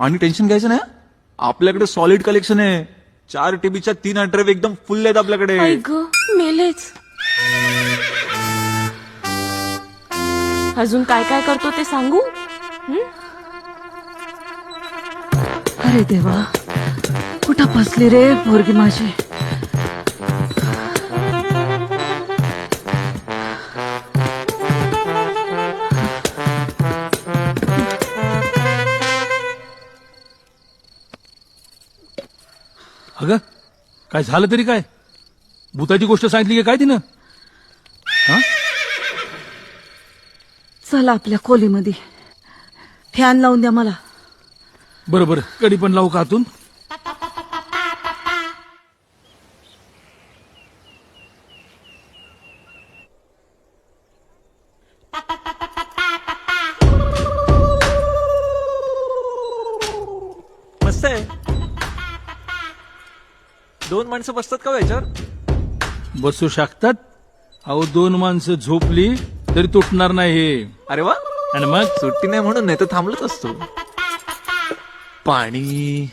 आणि टेन्शन घ्यायचं नाही, आपल्याकडे सॉलिड कलेक्शन आहे. 4 टीबीच्या 3 हार्ड ड्राईव्ह एकदम फुल आहेत आपल्याकडे. ऐक मेलेच. अजून काय काय करतो ते सांगू? अरे देवा, कुठं फसली रे पोरगी माझी. अगं काय झालं तरी काय? भूताची गोष्ट सांगितली की काय तिनं? चला आपल्या खोलीमध्ये, फॅन लावून द्या मला. बरं बरं, कधी पण लावू का आतून? मस्त आहे. 2 माणसं बसतात का याच्यावर? बसू शकतात. अहो 2 माणसं झोपली तरी तुटणार नाही हे. अरे वा, आणि मग सुट्टी नाही म्हणून, नाही तर थांबलोच असतो. पाणी